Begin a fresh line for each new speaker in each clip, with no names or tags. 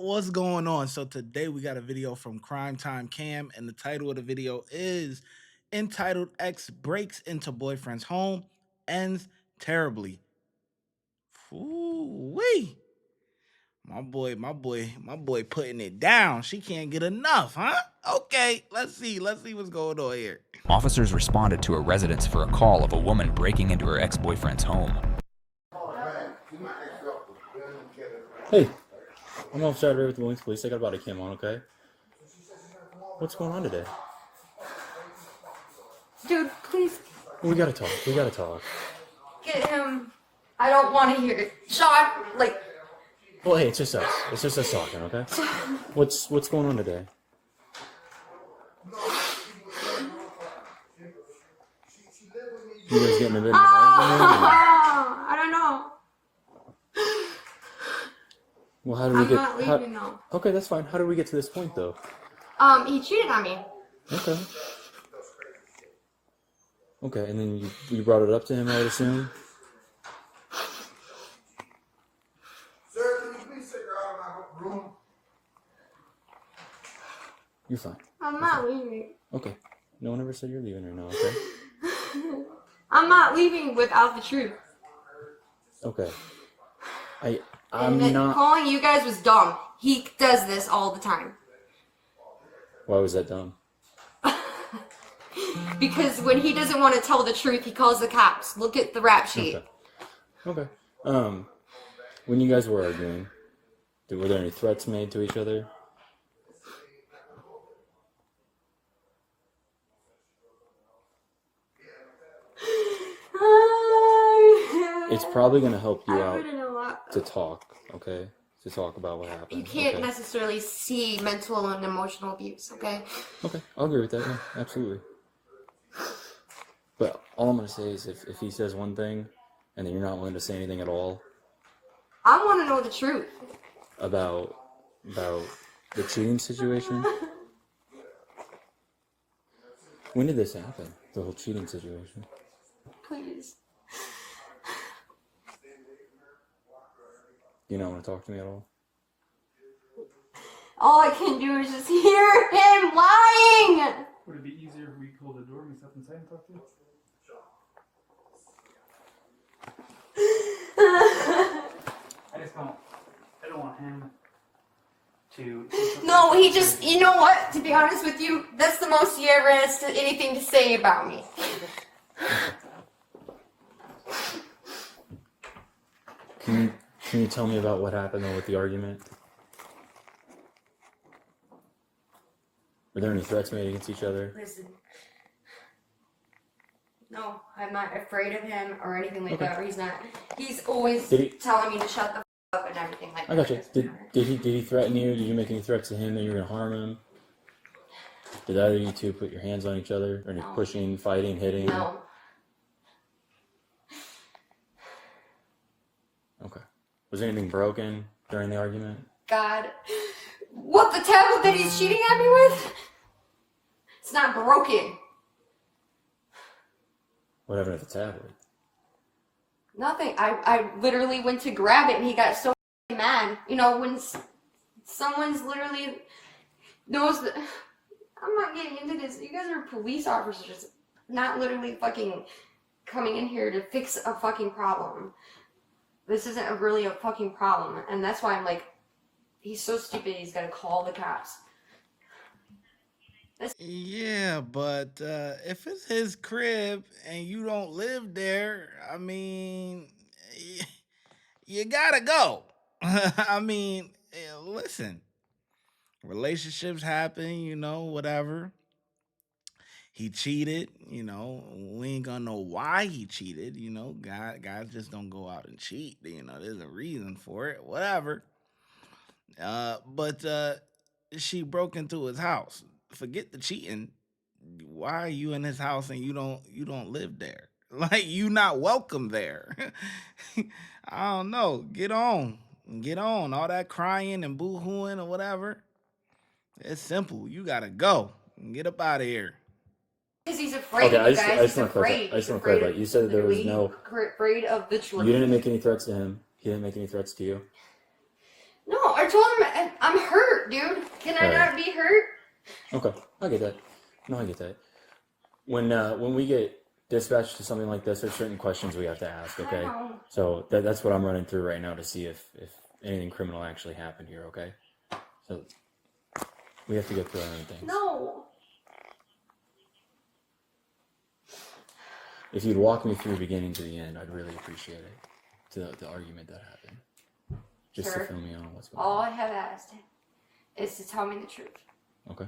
What's going on? So today we got a video from Crime Time Cam, and the title of the video is entitled "Ex Breaks into Boyfriend's Home, Ends Terribly." Ooh wee. My boy putting it down. She can't get enough, huh? Okay, let's see what's going on here.
Officers responded to a residence for a call of a woman breaking into her ex-boyfriend's home.
Hey, I'm Officer Saturday with the Williams Police. I got a body cam on, okay? What's going on today?
Dude, please
We gotta talk.
get him. I don't want to hear it. Sean, like,
Well, hey, it's just us. It's just us talking, okay? What's going on today? You guys getting a bit of an argument?
I don't know.
Well, how did
I'm
we get?
not leaving though.
Okay, that's fine. How did we get to this point, though?
He cheated on me.
Okay. Okay, and then you brought it up to him, I would assume?
Sir, can you please take her out of my room?
You're fine.
I'm not leaving.
Okay. No one ever said you're leaving right now, okay?
I'm not leaving without the truth.
Okay. I'm
And
not...
calling you guys was dumb. He does this all the time.
Why was that dumb?
Because when he doesn't want to tell the truth, he calls the cops. Look at the rap sheet.
Okay. When you guys were arguing, were there any threats made to each other? It's probably going to help you out to talk, okay? To talk about what happened.
You can't
okay?
necessarily see mental and emotional abuse, okay?
Okay, I'll agree with that, yeah, absolutely. But all I'm going to say is if he says one thing, and then you're not willing to say anything at all...
I want to know the truth.
About the cheating situation? When did this happen? The whole cheating situation?
Please.
You don't want to talk to me at all?
All I can do is just hear him lying!
Would it be easier if we hold the door and we step inside and talk to you? I don't want him to...
No, he just, you know what? To be honest with you, that's the most he ever has anything to say about me.
Can you tell me about what happened though with the argument? Were there any threats made against each other?
Listen. No, I'm not afraid of him or anything like that, or he's not. He's always telling me to shut the up and everything like that.
I got you. Did he threaten you? Did you make any threats to him that you were going to harm him? Did either of you two put your hands on each other? Or any pushing, fighting, hitting?
No.
Okay. Was anything broken during the argument?
God. What, the tablet that he's cheating at me with? It's not broken.
What happened to the tablet?
Nothing. I literally went to grab it and he got so mad. You know, when someone's literally knows that... I'm not getting into this. You guys are police officers, not literally fucking coming in here to fix a fucking problem. This isn't really a fucking problem. And that's why I'm like, he's so stupid he's gotta call the cops.
Yeah, but if it's his crib and you don't live there, I mean, you gotta go. I mean, listen, relationships happen, whatever. He cheated, we ain't gonna know why he cheated, guys just don't go out and cheat, there's a reason for it, whatever. But she broke into his house. Forget the cheating. Why are you in his house and you don't live there? Like, you not welcome there. I don't know. Get on. All that crying and boo-hooing or whatever. It's simple. You gotta go. Get up out of here.
Because he's afraid of you guys. He's afraid.
I just want to clarify. You said that there was no...
Afraid of the truth.
You didn't make any threats to him. He didn't make any threats to you?
No, I told him I'm hurt, dude. Can I not be hurt?
Okay, I get that. No, I get that. When we get dispatched to something like this, there's certain questions we have to ask, okay? So that's what I'm running through right now to see if anything criminal actually happened here, okay? So we have to go through our own things.
No.
If you'd walk me through beginning to the end, I'd really appreciate it. The argument that happened. Just to fill me on what's going on.
All I have asked him is to tell me the truth.
Okay.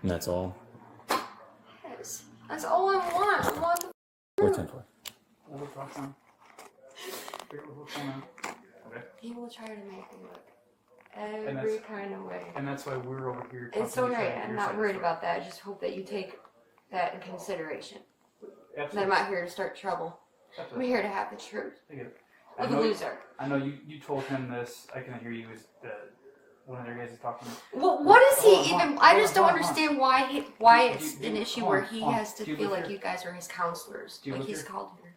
And that's all?
Yes. That's all I want. I want the
What's in for?
We'll talk some. Figure out what's going on. Okay.
He will try to make me look every kind of way.
And that's why we're over here.
It's alright. I'm not worried about that. I just hope that you take that in consideration. That I'm not here to start trouble. I'm here to have the truth. Like a loser.
I know you told him this. I can hear you as one of their guys is talking.
Well, what is he even? I just don't understand why it's an issue where he has to feel like you guys are his counselors. Like he's called here.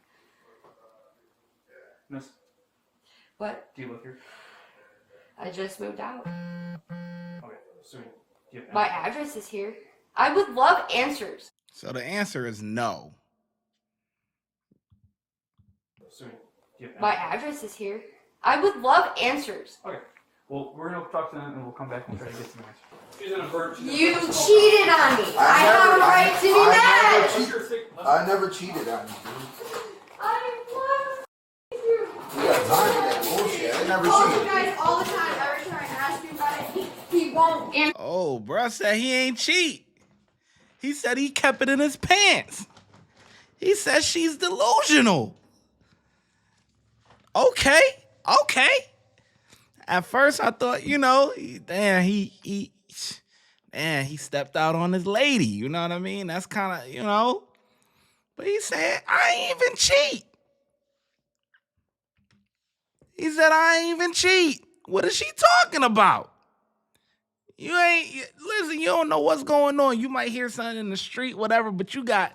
Miss?
What?
Do you live here?
I just moved out.
Okay. So do you have
My address is here. I would love answers.
So the answer is no.
So do you have
My address is here. I would love answers.
Okay. Well, we're gonna talk to them and we'll come back and try to get some answers. She's in a burn.
You cheated on me. I have a right to be mad.
I never cheated on you, dude.
I love you.
We got time for that bullshit. I never
Call you
cheated.
guys all the time. Every time I ask you about it, he won't answer.
Oh, bruh said he ain't cheat. He said he kept it in his pants. He said she's delusional. Okay. At first I thought, he stepped out on his lady. You know what I mean? That's kind of, But he said, I ain't even cheat. He said, I ain't even cheat. What is she talking about? Listen, you don't know what's going on. You might hear something in the street, whatever, but you got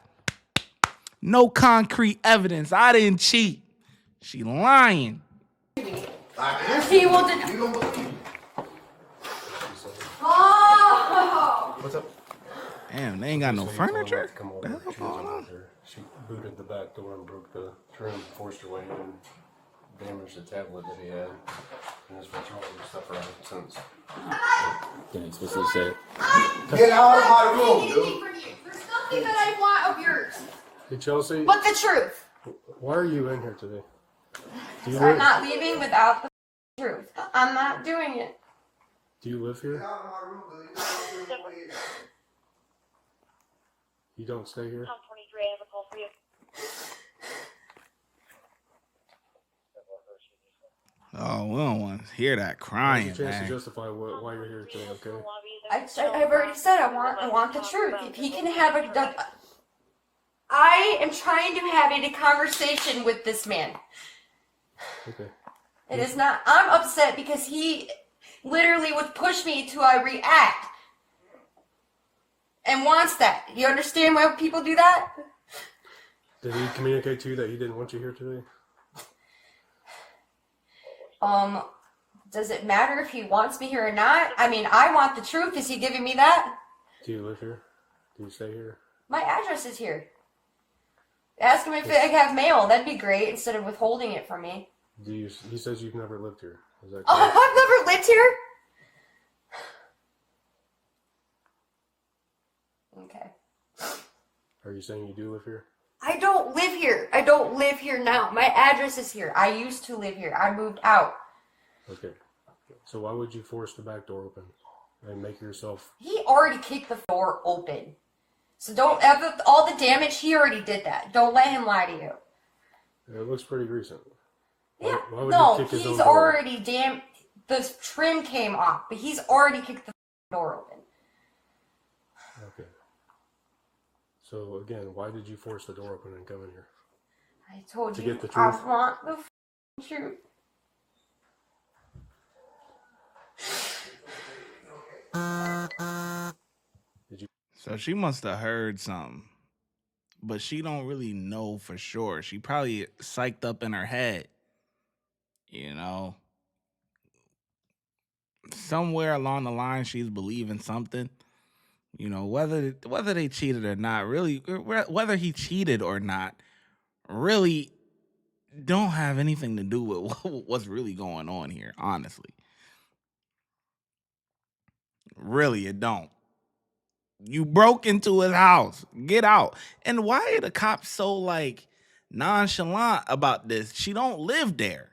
no concrete evidence. I didn't cheat. She lying.
He will deny.
You don't believe me.
Oh!
What's up?
Damn, they ain't got no furniture.
Come over.
What the hell
She was
going on?
over there. She booted the back door and broke the trim, forced her way in, damaged the tablet that he had, and has been throwing stuff around since.
Didn't explicitly say it.
Get out of my room, dude.
There's nothing that I want of yours
Hey Chelsea,
but the truth.
why are you in here today? Do you
I'm
live,
not leaving without the truth. I'm not doing it.
do you live
Get
here?
out of my room, dude. You don't know what it is.
You don't stay here?
Tom 23, I have a call for you.
Oh, we don't want to hear that
There's
crying,
a chance
man.
to justify why you're here today, okay?
I've already said I want the truth. If he can have I am trying to have a conversation with this man.
Okay.
It is not. I'm upset because he literally would push me to I react and wants that. You understand why people do that?
Did he communicate to you that he didn't want you here today?
Does it matter if he wants me here or not? I mean, I want the truth. Is he giving me that?
Do you live here? Do you stay here?
My address is here. Ask him if I have mail. That'd be great instead of withholding it from me.
He says you've never lived here. Is that
Oh,
correct?
I've never lived here? Okay.
Are you saying you do live here?
I don't live here. I don't live here now. My address is here. I used to live here. I moved out.
Okay. So why would you force the back door open and make yourself...
He already kicked the door open. So don't ever, all the damage, he already did that. Don't let him lie to you.
It looks pretty recent.
Yeah.
Why would
No,
he kick his own
he's
door?
already the trim came off, but he's already kicked the door open.
Okay. So again, why did you force the door open and come in here?
I told
To
you,
get the truth?
I want the truth.
So she must have heard something. but she don't really know for sure. She probably psyched up in her head, you know. Somewhere along the line, she's believing something. You know, whether they cheated or not, really, whether he cheated or not, really don't have anything to do with what's really going on here. Honestly, really, it don't. You broke into his house. Get out. And why are the cops so like nonchalant about this? She don't live there.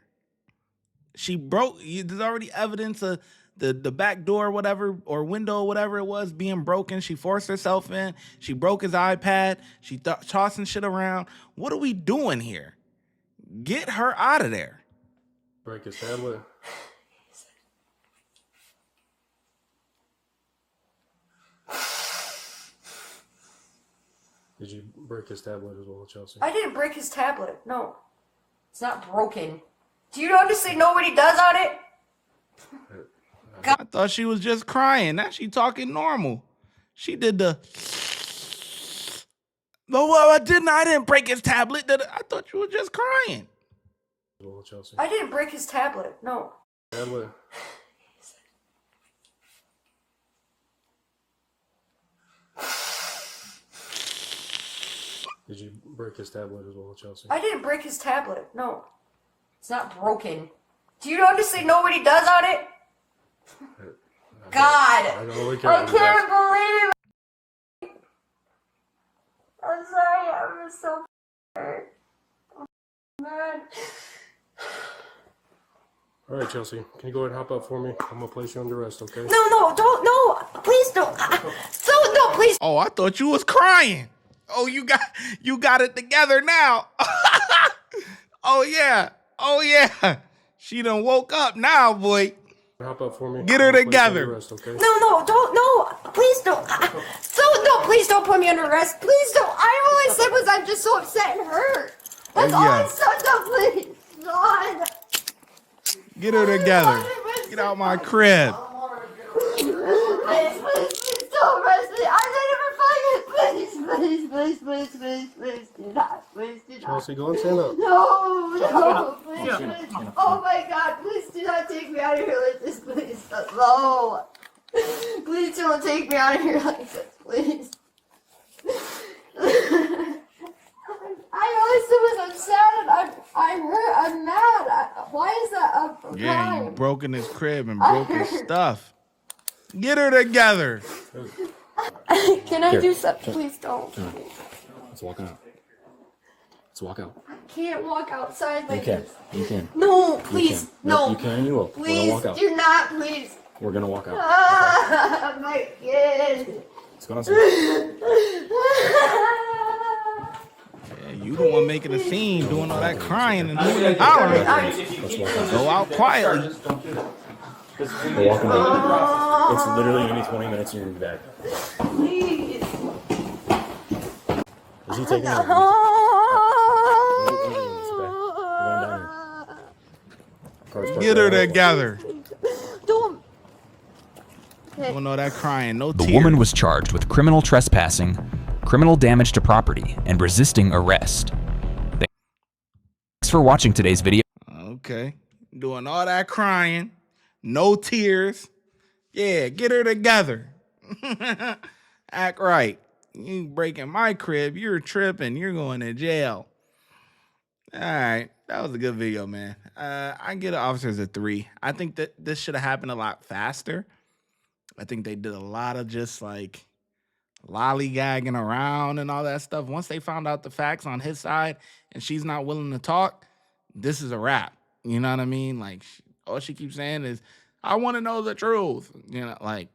She broke. There's already evidence of the back door, whatever, or window, whatever it was, being broken. She forced herself in. She broke his iPad. She tossing shit around. What are we doing here? Get her out of there.
Break his tablet. Did you break his tablet as well, Chelsea?
I didn't break his tablet. No. It's not broken. Do you understand? Know what he does on it?
I thought she was just crying. Now she talking normal. She did the... No, well, I didn't break his tablet. I thought you were just crying.
Well, Chelsea.
I didn't break his tablet. No.
Tablet. Did you break his tablet as well, Chelsea?
I didn't break his tablet. No. It's not broken. Do you understand? Know what he does on it? God.
I
I can't believe it. I'm sorry. I'm so hurt. Oh, man.
All right, Chelsea. Can you go ahead and hop up for me? I'm gonna place you under arrest, okay?
No, don't, no, please don't. No, please.
Oh, I thought you was crying. Oh, you got it together now. Oh yeah. She done woke up now, boy.
Hop up for me.
Get her
I'm gonna place you
together.
under arrest, okay?
No, don't, no, please don't. No, please don't put me under arrest. Please don't. All I said was I'm just so upset and hurt. That's all I said. No, please, God.
Get her together. Get out my crib.
Please don't arrest me. I didn't even find it. Please, do not. Please do not.
Chelsea, go and stand up.
No, please. Oh my God, please do not take me out of here like this, please. No. Please don't take me out of here like this, please. I always said was I'm sad and I'm hurt, I'm mad. Why is that? I'm
Yeah,
crying.
you broke in his crib and broke his stuff. Get her together.
Can I do something? Please don't.
Let's walk out. Let's walk out.
I can't walk outside like
You can.
this.
You can.
No, please.
No,
No.
you can and you will. We're gonna
Please
walk out.
do not, please.
We're gonna walk out.
Ah, my kid.
Let's go outside.
Yeah, you the one making a scene, doing all that crying and hollering.
Let's walk out.
Go out quietly.
We're walking out. It's literally gonna be 20 minutes and you're gonna be back.
Please.
Is he taking it?
Get her together.
Don't.
Doing all that crying, no
The
tears.
woman was charged with criminal trespassing, criminal damage to property, and resisting arrest. Thanks for watching today's video.
Okay. Doing all that crying, no tears. Yeah, get her together. Act right. You breaking my crib, you're tripping, you're going to jail. All right, that was a good video, man. I get officers a 3. I think that this should have happened a lot faster. I think they did a lot of just like lollygagging around and all that stuff. Once they found out the facts on his side and she's not willing to talk, this is a wrap. You know what I mean? Like, all she keeps saying is, I want to know the truth. You know, like,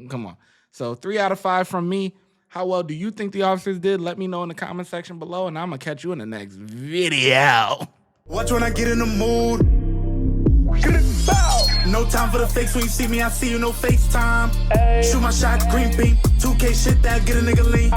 come on. So 3 out of 5 from me. How well do you think the officers did? Let me know in the comment section below, and I'm going to catch you in the next video.
Watch when I get in the mood. No time for the fakes. When you see me, I see you, no FaceTime. Shoot my shot, green beam. 2K shit that get a nigga lean.